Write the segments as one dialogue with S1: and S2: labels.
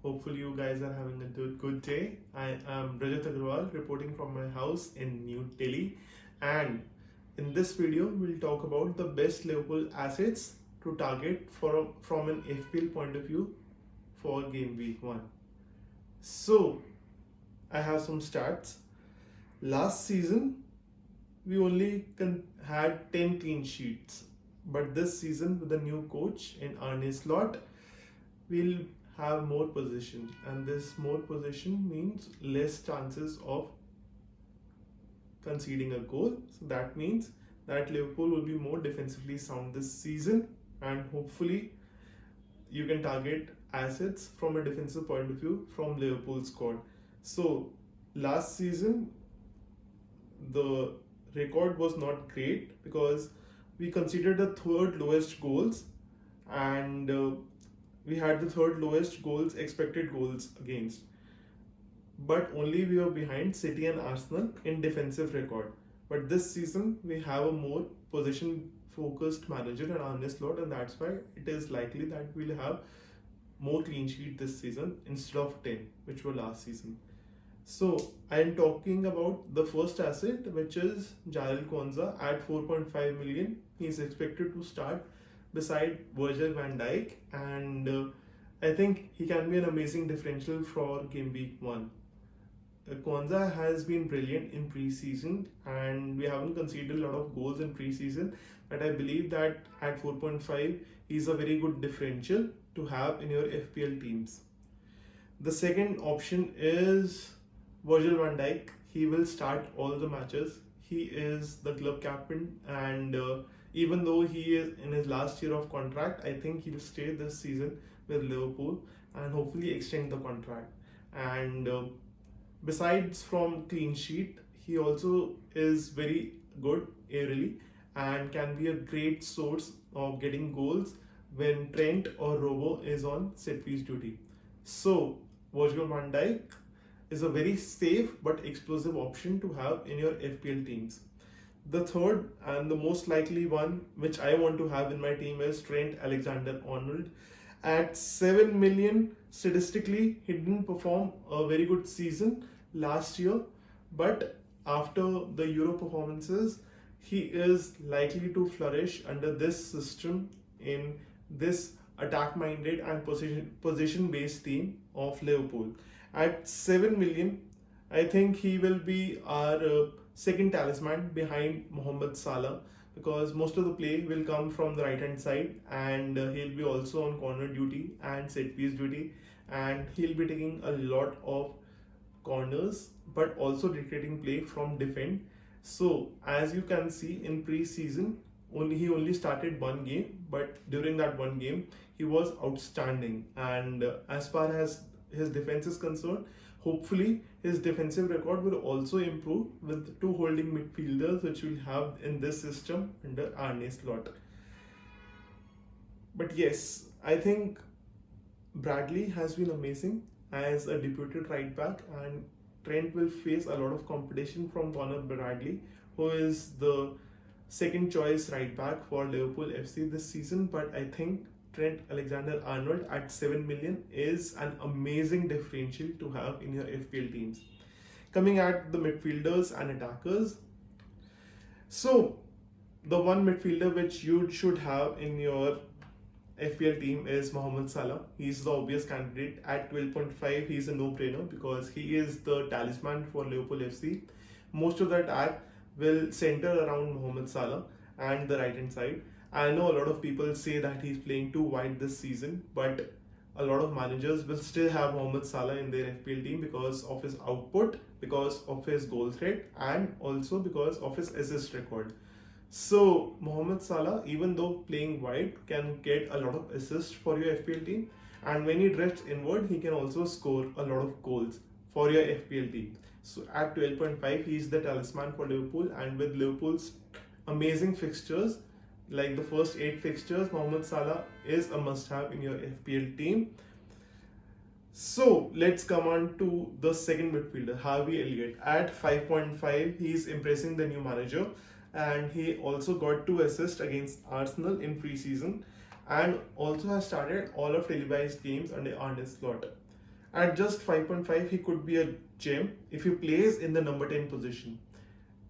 S1: Hopefully you guys are having a good day. I am Rajat Agrawal reporting from my house in New Delhi, and in this video we'll talk about the best Liverpool assets to target from an FPL point of view for game week 1. So I have some stats. Last season we only had 10 clean sheets, but this season with the new coach in Arne Slot, we'll have more possession, and this more possession means less chances of conceding a goal. So that means that Liverpool will be more defensively sound this season, and hopefully you can target assets from a defensive point of view from Liverpool's squad. So last season the record was not great because we conceded the third lowest goals, and we had the third lowest expected goals against, but only we were behind City and Arsenal in defensive record. But this season we have a more possession focused manager in Arne Slot, and that's why it is likely that we'll have more clean sheet this season instead of 10 which were last season. So I am talking about the first asset, which is Jarell Quansah at 4.5 million. He is expected to start beside Virgil van Dijk, and I think he can be an amazing differential for game week 1. Quansah has been brilliant in pre-season, and we haven't conceded a lot of goals in pre-season, but I believe that at 4.5 he's a very good differential to have in your FPL teams. The second option is Virgil van Dijk. He will start all the matches. He is the club captain, and even though he is in his last year of contract, I think he'll stay this season with Liverpool and hopefully extend the contract. And besides from clean sheet, he also is very good aerially and can be a great source of getting goals when Trent or Robo is on set piece duty. So Virgil van Dijk is a very safe but explosive option to have in your FPL teams. The third and the most likely one which I want to have in my team is Trent Alexander-Arnold. At 7 million, statistically he didn't perform a very good season last year, but after the Euro performances he is likely to flourish under this system in this attack-minded and position-based team of Liverpool. At 7 million, I think he will be our second talisman behind Mohamed Salah, because most of the play will come from the right hand side, and he'll be also on corner duty and set piece duty, and he'll be taking a lot of corners but also dictating play from defend. So as you can see in pre-season, he only started one game, but during that one game he was outstanding, and as far as his defense is concerned, hopefully his defensive record will also improve with two holding midfielders which we'll have in this system under Arne Slot. But yes, I think Bradley has been amazing as a deputed right back, and Trent will face a lot of competition from Conor Bradley, who is the second choice right back for Liverpool FC this season. But I think Trent Alexander-Arnold at 7 million is an amazing differential to have in your FPL teams. Coming at the midfielders and attackers, so the one midfielder which you should have in your FPL team is Mohamed Salah. He's the obvious candidate at 12.5. He's a no-brainer because he is the talisman for Liverpool FC. Most of the attack will center around Mohamed Salah and the right hand side. I know a lot of people say that he's playing too wide this season, but a lot of managers will still have Mohamed Salah in their FPL team because of his output, because of his goal threat, and also because of his assist record. So Mohamed Salah, even though playing wide, can get a lot of assists for your FPL team, and when he drifts inward, he can also score a lot of goals for your FPL team. So at 12.5, he is the talisman for Liverpool, and with Liverpool's amazing fixtures, like the first 8 fixtures, Mohamed Salah is a must-have in your FPL team. So let's come on to the second midfielder, Harvey Elliott. At 5.5, he is impressing the new manager, and he also got 2 assists against Arsenal in pre-season, and also has started all of televised games under Arne Slot. At just 5.5, he could be a gem if he plays in the number 10 position.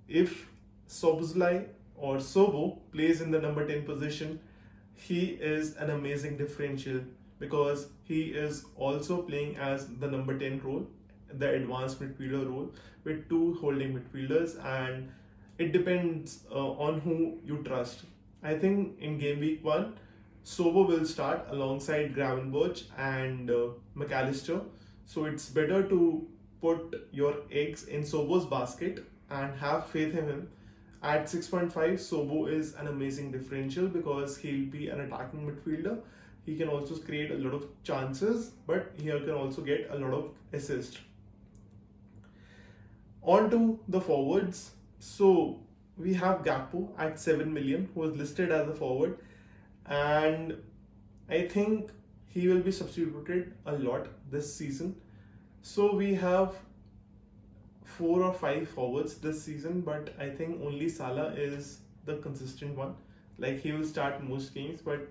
S1: If Sobozlai or Sobo plays in the number 10 position, he is an amazing differential because he is also playing as the number 10 role, the advanced midfielder role, with two holding midfielders, and it depends on who you trust. I think in game week 1, Sobo will start alongside Gravenberch and McAllister. So it's better to put your eggs in Sobo's basket and have faith in him. At 6.5, Sobo is an amazing differential because he'll be an attacking midfielder. He can also create a lot of chances, but he can also get a lot of assists. On to the forwards. So we have Gakpo at 7 million, who is listed as a forward, and I think he will be substituted a lot this season. So we have 4 or 5 forwards this season, but I think only Salah is the consistent one. Like, he will start most games, but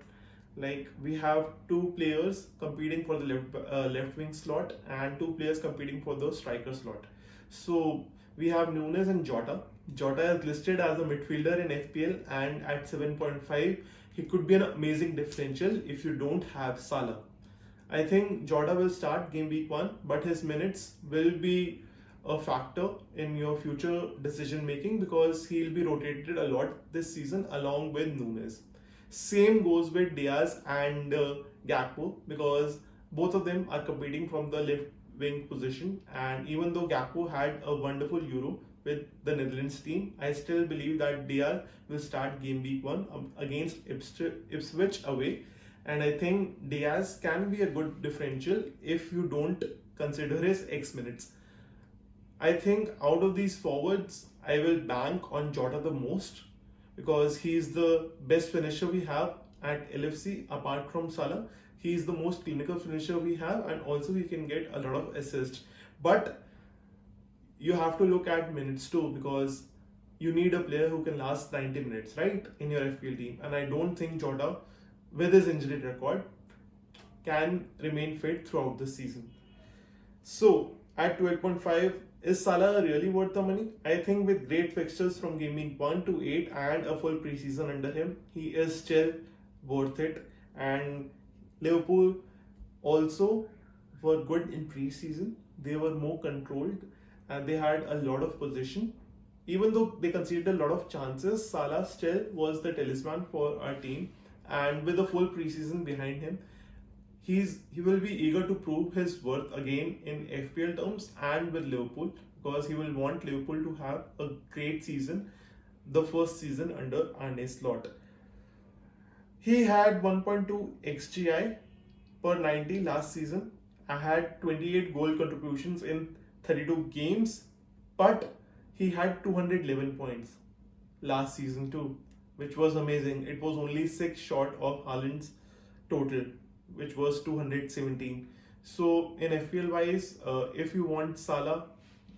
S1: like, we have 2 players competing for the left wing slot and 2 players competing for the striker slot. So we have Nunes and Jota. Jota is listed as a midfielder in FPL, and at 7.5, he could be an amazing differential if you don't have Salah. I think Jota will start game week 1, but his minutes will be a factor in your future decision making because he'll be rotated a lot this season along with Nunes. Same goes with Diaz and Gakpo because both of them are competing from the left wing position, and even though Gakpo had a wonderful Euro with the Netherlands team, I still believe that Diaz will start game week 1 against Ipswich away, and I think Diaz can be a good differential if you don't consider his X minutes. I think out of these forwards, I will bank on Jota the most because he's the best finisher we have at LFC apart from Salah. He's the most clinical finisher we have, and also he can get a lot of assists. But you have to look at minutes too because you need a player who can last 90 minutes, right, in your FPL team. And I don't think Jota, with his injury record, can remain fit throughout the season. So at 12.5, is Salah really worth the money? I think with great fixtures from game week 1 to 8 and a full preseason under him, he is still worth it. And Liverpool also were good in preseason. They were more controlled and they had a lot of possession. Even though they conceded a lot of chances, Salah still was the talisman for our team. And with a full preseason behind him, he will be eager to prove his worth again in FPL terms and with Liverpool because he will want Liverpool to have a great season, the first season under Arne Slot. He had 1.2 XGI per 90 last season. I had 28 goal contributions in 32 games, but he had 211 points last season too, which was amazing. It was only 6 short of Haaland's total, which was 217. So in FPL wise, if you want Salah,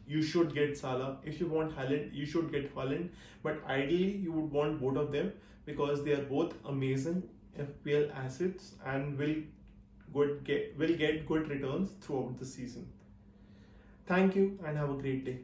S1: you should get Salah. If you want Haaland, you should get Haaland. But ideally, you would want both of them because they are both amazing FPL assets and will get good returns throughout the season. Thank you and have a great day.